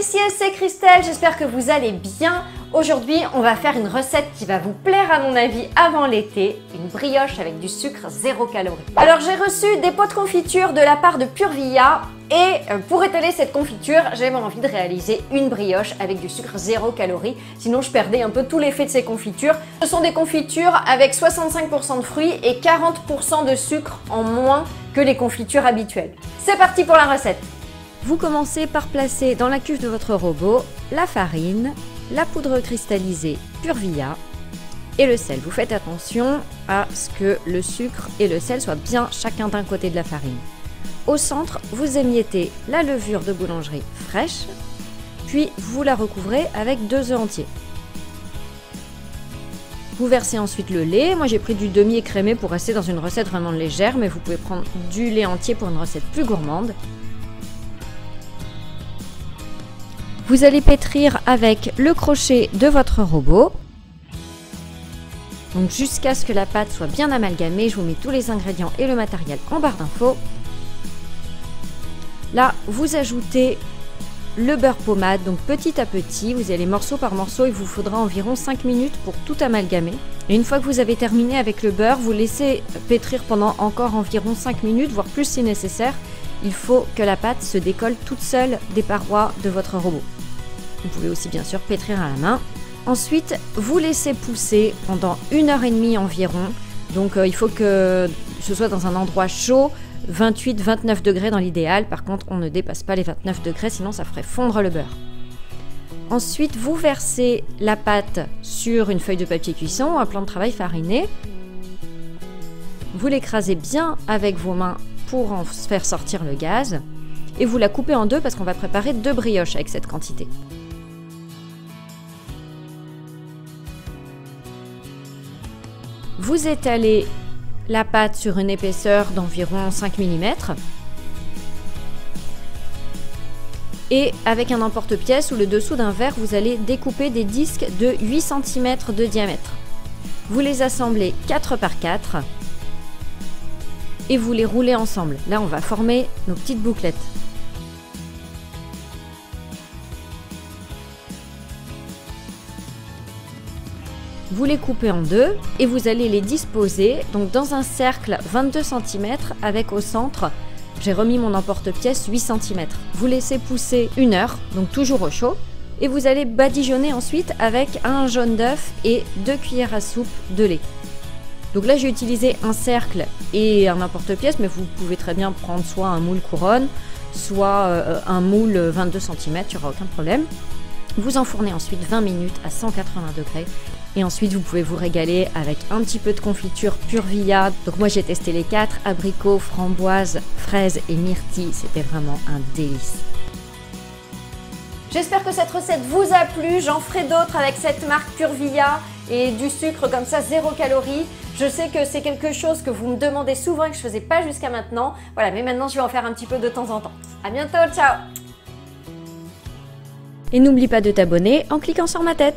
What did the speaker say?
Ciel, c'est Christelle, j'espère que vous allez bien. Aujourd'hui, on va faire une recette qui va vous plaire à mon avis avant l'été, une brioche avec du sucre 0 calories. Alors j'ai reçu des pots de confiture de la part de Purvia et pour étaler cette confiture, j'avais envie de réaliser une brioche avec du sucre 0 calories, sinon je perdais un peu tout l'effet de ces confitures. Ce sont des confitures avec 65% de fruits et 40% de sucre en moins que les confitures habituelles. C'est parti pour la recette. Vous commencez par placer dans la cuve de votre robot la farine, la poudre cristallisée Purvia et le sel. Vous faites attention à ce que le sucre et le sel soient bien chacun d'un côté de la farine. Au centre, vous émiettez la levure de boulangerie fraîche, puis vous la recouvrez avec 2 œufs entiers. Vous versez ensuite le lait. Moi j'ai pris du demi-écrémé pour rester dans une recette vraiment légère, mais vous pouvez prendre du lait entier pour une recette plus gourmande. Vous allez pétrir avec le crochet de votre robot. Donc jusqu'à ce que la pâte soit bien amalgamée, je vous mets tous les ingrédients et le matériel en barre d'infos. Là, vous ajoutez le beurre pommade, donc petit à petit, vous allez morceau par morceau, il vous faudra environ 5 minutes pour tout amalgamer. Et une fois que vous avez terminé avec le beurre, vous laissez pétrir pendant encore environ 5 minutes, voire plus si nécessaire. Il faut que la pâte se décolle toute seule des parois de votre robot. Vous pouvez aussi bien sûr pétrir à la main. Ensuite, vous laissez pousser pendant 1h30 environ. Donc il faut que ce soit dans un endroit chaud, 28-29 degrés dans l'idéal. Par contre, on ne dépasse pas les 29 degrés, sinon ça ferait fondre le beurre. Ensuite, vous versez la pâte sur une feuille de papier cuisson ou un plan de travail fariné. Vous l'écrasez bien avec vos mains pour en faire sortir le gaz. Et vous la coupez en deux parce qu'on va préparer 2 brioches avec cette quantité. Vous étalez la pâte sur une épaisseur d'environ 5 mm et avec un emporte-pièce ou le dessous d'un verre, vous allez découper des disques de 8 cm de diamètre. Vous les assemblez 4 par 4 et vous les roulez ensemble. Là, on va former nos petites bouclettes. Vous les coupez en deux et vous allez les disposer donc dans un cercle 22 cm avec au centre, j'ai remis mon emporte-pièce 8 cm. Vous laissez pousser 1 heure, donc toujours au chaud, et vous allez badigeonner ensuite avec un jaune d'œuf et 2 cuillères à soupe de lait. Donc là j'ai utilisé un cercle et un emporte-pièce, mais vous pouvez très bien prendre soit un moule couronne, soit un moule 22 cm, il n'y aura aucun problème. Vous enfournez ensuite 20 minutes à 180 degrés. Et ensuite, vous pouvez vous régaler avec un petit peu de confiture Purvia. Donc moi, j'ai testé les 4, abricots, framboises, fraises et myrtilles. C'était vraiment un délice. J'espère que cette recette vous a plu. J'en ferai d'autres avec cette marque Purvia et du sucre comme ça, 0 calories. Je sais que c'est quelque chose que vous me demandez souvent et que je ne faisais pas jusqu'à maintenant. Voilà, mais maintenant, je vais en faire un petit peu de temps en temps. À bientôt, ciao! Et n'oublie pas de t'abonner en cliquant sur ma tête.